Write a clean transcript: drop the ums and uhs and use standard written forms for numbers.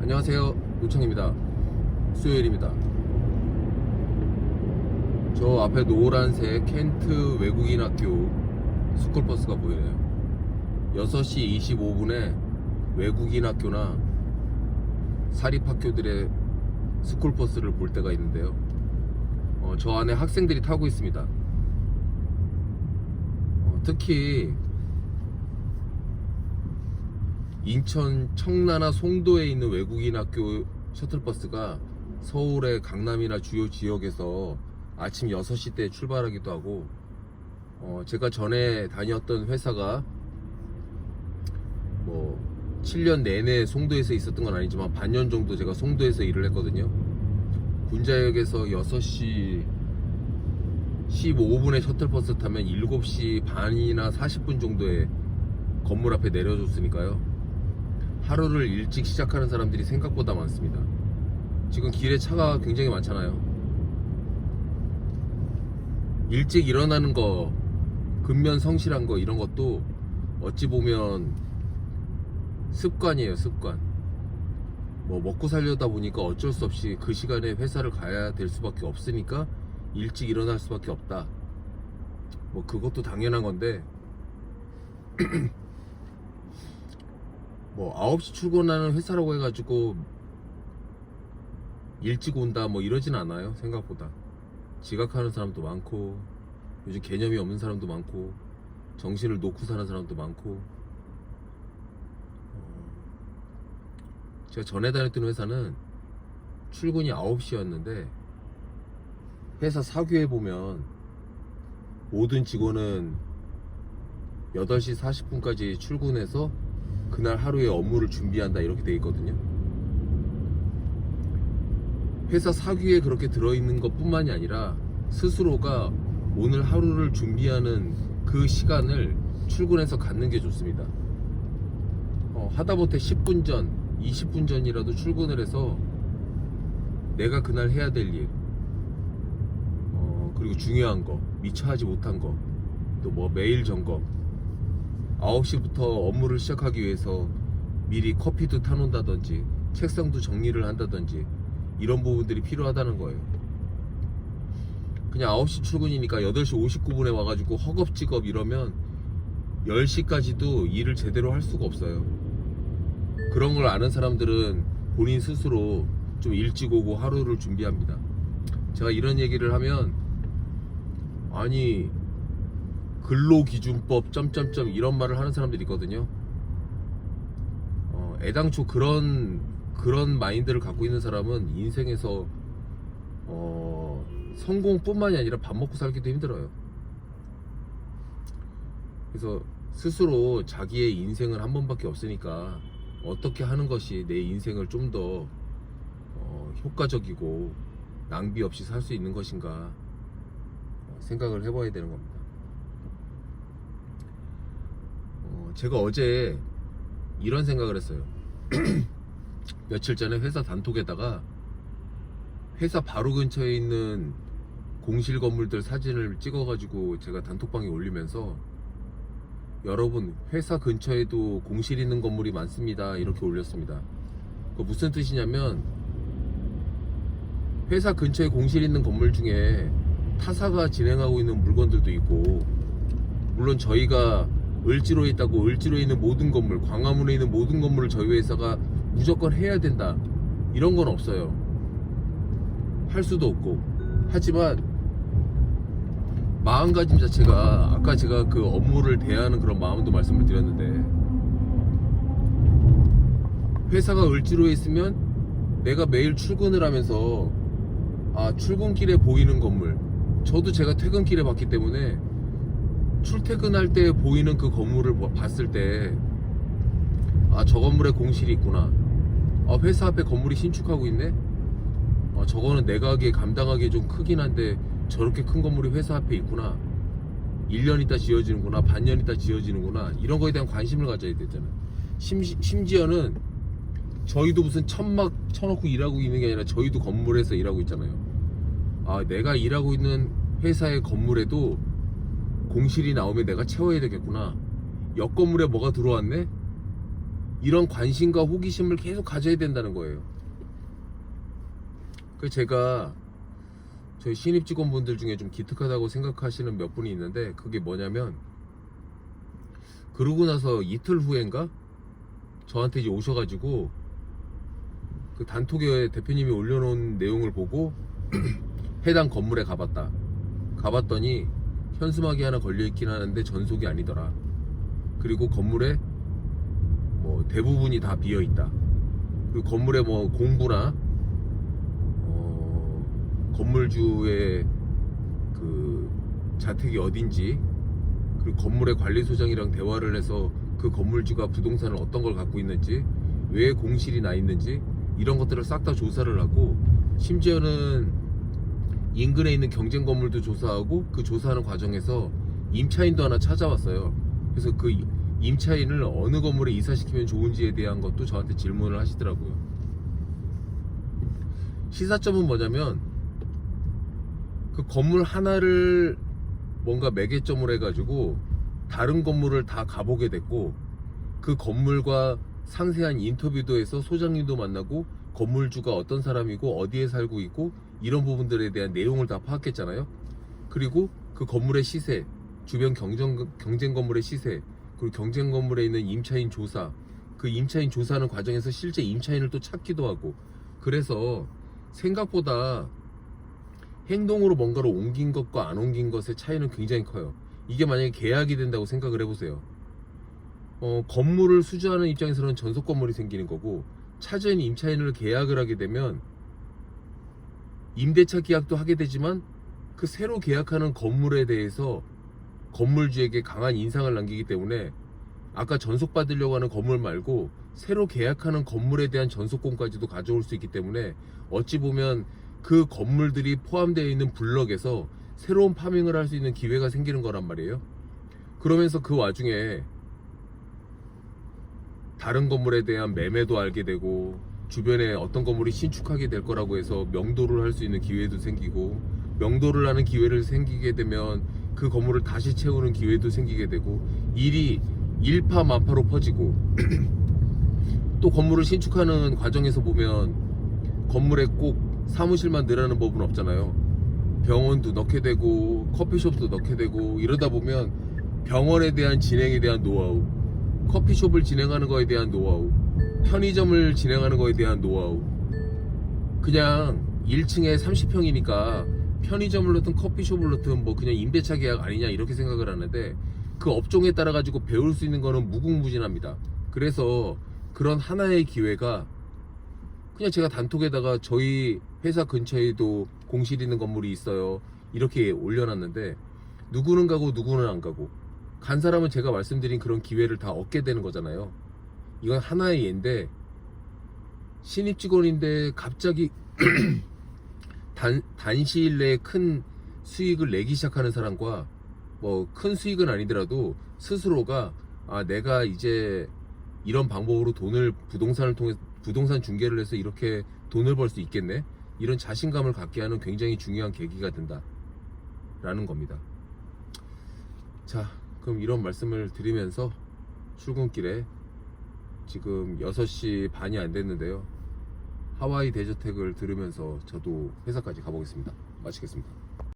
안녕하세요, 노창입니다. 수요일입니다. 저 앞에 노란색 켄트 외국인 학교 스쿨버스가 보이네요. 6시 25분에 외국인 학교나 사립학교들의 스쿨버스를 볼 때가 있는데요. 저 안에 학생들이 타고 있습니다. 특히 인천 청라나 송도에 있는 외국인 학교 셔틀버스가 서울의 강남이나 주요 지역에서 아침 6시 때 출발하기도 하고, 제가 전에 다녔던 회사가 뭐 7년 내내 송도에서 있었던 건 아니지만 반년 정도 제가 송도에서 일을 했거든요. 군자역에서 6시 15분에 셔틀버스 타면 7시 반이나 40분 정도에 건물 앞에 내려줬으니까요. 하루를 일찍 시작하는 사람들이 생각보다 많습니다. 지금 길에 차가 굉장히 많잖아요. 일찍 일어나는 거, 근면 성실한 거, 이런 것도 어찌 보면 습관이에요. 습관. 뭐 먹고 살려다 보니까 어쩔 수 없이 그 시간에 회사를 가야 될 수밖에 없으니까 일찍 일어날 수밖에 없다. 뭐 그것도 당연한 건데 뭐 9시 출근하는 회사라고 해가지고 일찍 온다 뭐 이러진 않아요. 생각보다 지각하는 사람도 많고, 요즘 개념이 없는 사람도 많고, 정신을 놓고 사는 사람도 많고. 제가 전에 다녔던 회사는 출근이 9시였는데 회사 사규에 보면 모든 직원은 8시 40분까지 출근해서 그날 하루의 업무를 준비한다, 이렇게 돼 있거든요. 회사 사규에 그렇게 들어있는 것 뿐만이 아니라 스스로가 오늘 하루를 준비하는 그 시간을 출근해서 갖는 게 좋습니다. 하다못해 10분 전, 20분 전이라도 출근을 해서 내가 그날 해야 될 일, 그리고 중요한 거, 미처 하지 못한 거, 또 뭐 메일 점검, 9시부터 업무를 시작하기 위해서 미리 커피도 타놓는다든지 책상도 정리를 한다든지 이런 부분들이 필요하다는 거예요. 그냥 9시 출근이니까 8시 59분에 와가지고 허겁지겁 이러면 10시까지도 일을 제대로 할 수가 없어요. 그런 걸 아는 사람들은 본인 스스로 좀 일찍 오고 하루를 준비합니다. 제가 이런 얘기를 하면, 아니 근로기준법 점점점 이런 말을 하는 사람들이 있거든요. 애당초 그런 마인드를 갖고 있는 사람은 인생에서 성공뿐만이 아니라 밥 먹고 살기도 힘들어요. 그래서 스스로 자기의 인생은 한 번밖에 없으니까 어떻게 하는 것이 내 인생을 좀 더 효과적이고 낭비 없이 살 수 있는 것인가 생각을 해봐야 되는 겁니다. 제가 어제 이런 생각을 했어요. 며칠 전에 회사 단톡에다가 회사 바로 근처에 있는 공실 건물들 사진을 찍어가지고 제가 단톡방에 올리면서, 여러분 회사 근처에도 공실 있는 건물이 많습니다, 이렇게 올렸습니다. 그 무슨 뜻이냐면, 회사 근처에 공실 있는 건물 중에 타사가 진행하고 있는 물건들도 있고, 물론 저희가 을지로에 있다고 을지로에 있는 모든 건물, 광화문에 있는 모든 건물을 저희 회사가 무조건 해야 된다, 이런 건 없어요. 할 수도 없고. 하지만 마음가짐 자체가, 아까 제가 그 업무를 대하는 그런 마음도 말씀을 드렸는데, 회사가 을지로에 있으면 내가 매일 출근을 하면서 출근길에 보이는 건물, 저도 제가 퇴근길에 봤기 때문에 출퇴근할 때 보이는 그 건물을 봤을 때, 저 건물에 공실이 있구나, 회사 앞에 건물이 신축하고 있네, 저거는 내가 하기에 감당하기에 좀 크긴 한데 저렇게 큰 건물이 회사 앞에 있구나, 1년 있다 지어지는구나, 반년 있다 지어지는구나, 이런 거에 대한 관심을 가져야 되잖아요. 심지어는 저희도 무슨 천막 쳐놓고 일하고 있는 게 아니라 저희도 건물에서 일하고 있잖아요. 내가 일하고 있는 회사의 건물에도 공실이 나오면 내가 채워야 되겠구나, 옆 건물에 뭐가 들어왔네, 이런 관심과 호기심을 계속 가져야 된다는 거예요. 그래서 제가 저희 신입 직원분들 중에 좀 기특하다고 생각하시는 몇 분이 있는데, 그게 뭐냐면, 그러고 나서 이틀 후인가 저한테 이제 오셔가지고 그 단톡에 대표님이 올려놓은 내용을 보고 해당 건물에 가봤더니 현수막이 하나 걸려있긴 하는데 전속이 아니더라. 그리고 건물에 뭐 대부분이 다 비어있다. 그리고 건물에 뭐 공부나 건물주의 그 자택이 어딘지, 그리고 건물의 관리소장이랑 대화를 해서 그 건물주가 부동산을 어떤 걸 갖고 있는지, 왜 공실이 나 있는지, 이런 것들을 싹 다 조사를 하고, 심지어는 인근에 있는 경쟁 건물도 조사하고, 그 조사하는 과정에서 임차인도 하나 찾아왔어요. 그래서 그 임차인을 어느 건물에 이사시키면 좋은지에 대한 것도 저한테 질문을 하시더라고요. 시사점은 뭐냐면, 그 건물 하나를 뭔가 매개점으로 해가지고 다른 건물을 다 가보게 됐고, 그 건물과 상세한 인터뷰도 해서 소장님도 만나고 건물주가 어떤 사람이고 어디에 살고 있고 이런 부분들에 대한 내용을 다 파악했잖아요. 그리고 그 건물의 시세, 주변 경쟁 건물의 시세, 그리고 경쟁 건물에 있는 임차인 조사, 그 임차인 조사하는 과정에서 실제 임차인을 또 찾기도 하고, 그래서 생각보다 행동으로 뭔가를 옮긴 것과 안 옮긴 것의 차이는 굉장히 커요. 이게 만약에 계약이 된다고 생각을 해보세요. 건물을 수주하는 입장에서는 전속 건물이 생기는 거고, 차주인 임차인을 계약을 하게 되면 임대차 계약도 하게 되지만, 그 새로 계약하는 건물에 대해서 건물주에게 강한 인상을 남기기 때문에 아까 전속 받으려고 하는 건물 말고 새로 계약하는 건물에 대한 전속권까지도 가져올 수 있기 때문에, 어찌 보면 그 건물들이 포함되어 있는 블럭에서 새로운 파밍을 할 수 있는 기회가 생기는 거란 말이에요. 그러면서 그 와중에 다른 건물에 대한 매매도 알게 되고, 주변에 어떤 건물이 신축하게 될 거라고 해서 명도를 할 수 있는 기회도 생기고, 명도를 하는 기회를 생기게 되면 그 건물을 다시 채우는 기회도 생기게 되고, 일이 일파만파로 퍼지고 또 건물을 신축하는 과정에서 보면 건물에 꼭 사무실만 늘어나는 법은 없잖아요. 병원도 넣게 되고 커피숍도 넣게 되고, 이러다 보면 병원에 대한 진행에 대한 노하우, 커피숍을 진행하는 거에 대한 노하우, 편의점을 진행하는 거에 대한 노하우, 그냥 1층에 30평이니까 편의점을 넣든 커피숍을 넣든 뭐 그냥 임대차 계약 아니냐 이렇게 생각을 하는데, 그 업종에 따라 가지고 배울 수 있는 거는 무궁무진합니다. 그래서 그런 하나의 기회가, 그냥 제가 단톡에다가 저희 회사 근처에도 공실 있는 건물이 있어요 이렇게 올려놨는데, 누구는 가고 누구는 안 가고, 간 사람은 제가 말씀드린 그런 기회를 다 얻게 되는 거잖아요. 이건 하나의 예인데, 신입 직원인데 갑자기 단시일 내에 큰 수익을 내기 시작하는 사람과, 뭐 큰 수익은 아니더라도 스스로가 내가 이제 이런 방법으로 돈을 부동산을 통해 부동산 중개를 해서 이렇게 돈을 벌 수 있겠네, 이런 자신감을 갖게 하는 굉장히 중요한 계기가 된다 라는 겁니다. 자, 그럼 이런 말씀을 드리면서 출근길에 지금 6시 반이 안 됐는데요, 하와이 대저택을 들으면서 저도 회사까지 가보겠습니다. 마치겠습니다.